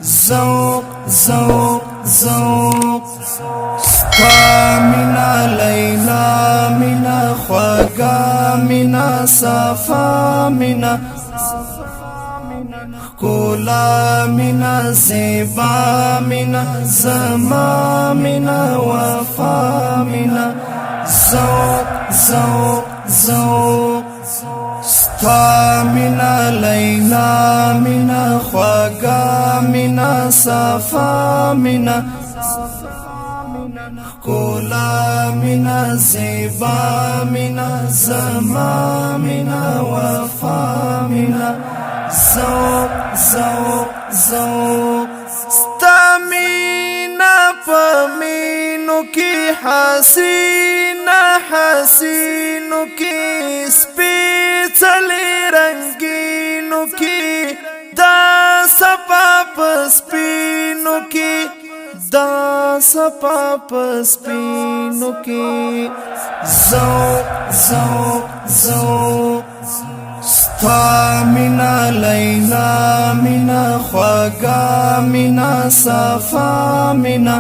ذوق ذوق ذوق ستا منا لیلا منا خواگا منا صفا منا کولا منا زیبا منا زما منا وفا منا ذوق ذوق ذوق ستا منا لیلا منا خواگا منا صفا منا کولا منا زیبا منا زما منا وفا منا ذوق ذوق ذوق ستا مینا پمینو کی حسینا حسینو کی سپیڅلی رنگینو کی دا سپا پسپینو کی دا سپا پسپینو کی ذوق ذوق ذوق ستا منا لیلا منا خواگا منا صفا منا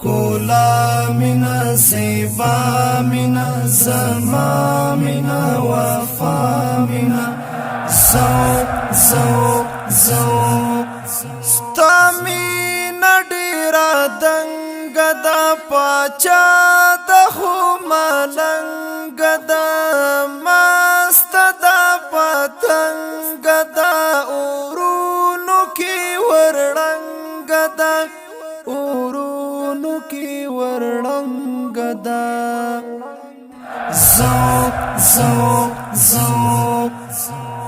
کولا منا زیبا منا زما منا وفا منا ذوق ذوق ذوق ستا منا ډیرا دنګ دا پاچا د خو ملنګ دا مست دا پتنګ دا اورونو کی ورړنګ دا اورونو کی ورړنګ دا ذوق ذوق ذوق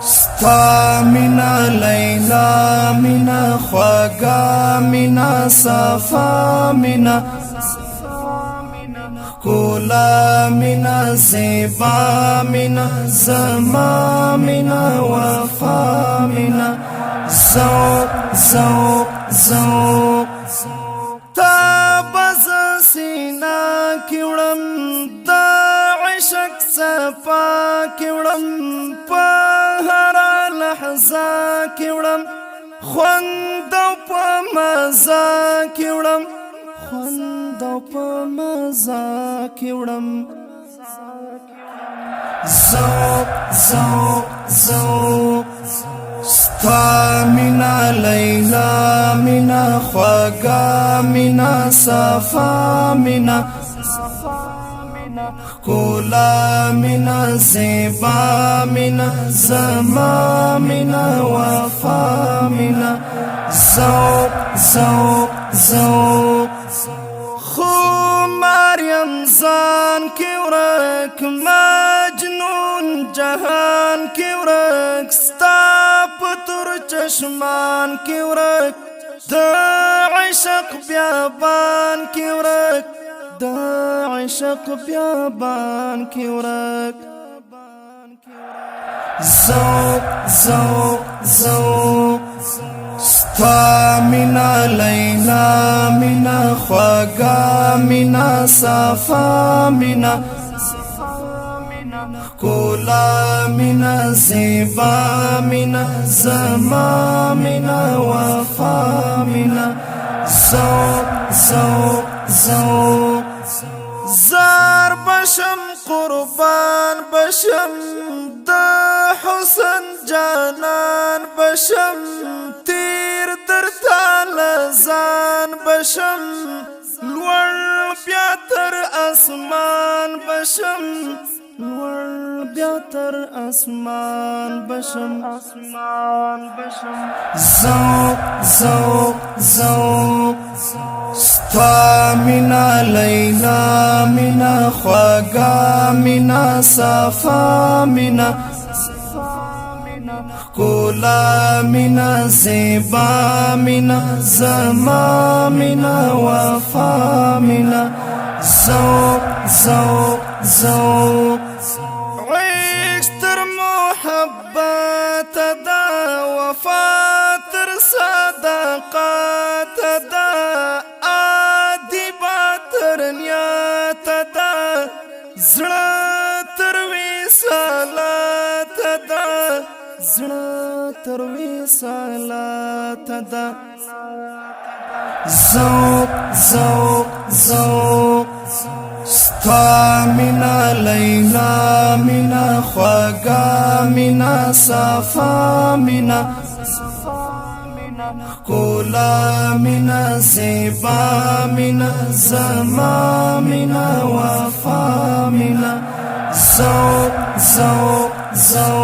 ستا منا لیلا منا خواگا منا صفا منا کولا منا زیبا منا زما منا وفا منا ذوق ذوق ذوق تا بز سینا کیوړم د عشق صفا کیوړم په هر لحظه کیوړم خوند په مزه کیوړم خوند په مزه کیوړم ذوق ذوق ذوق ستا منا لیلا منا خواگا منا صفا منا کولا منا زیبا منا زما منا وفا منا ذوق ذوق ذوق خو مریم زان کی ورک مجنون جهان کی ورک ستا پتر چشمان کی ورک د عشق بیابان کی ورک د عشق بیابان کی ورک ذوق ذوق ذوق ستا منا لیلا منا خواگا منا صفا منا کولا منا زیبا منا زما منا وفا منا ذوق ذوق ذوق زار بشم قربان بشم د حسن جانان بشم تیر در تالزان بشم لور بیا تر اسمان بشم لور بیا تر اسمان بشم ذوق ذوق ذوق ستا منا لیلا منا خواگا منا صفا منا کولا منا زیبا منا زما منا وفا منا ذوق ذوق ذوق عشتر محبت دا وفا تر صداقت دا عادی باتر نیات دا زړه تر وصالات دا زړه تروي سالات دا ذوق ذوق ذوق ستا مینا لیلا مینا خواگا مینا صفا مینا کولا مینا زیبا مینا زما مینا وفا مینا ذوق ذوق ذوق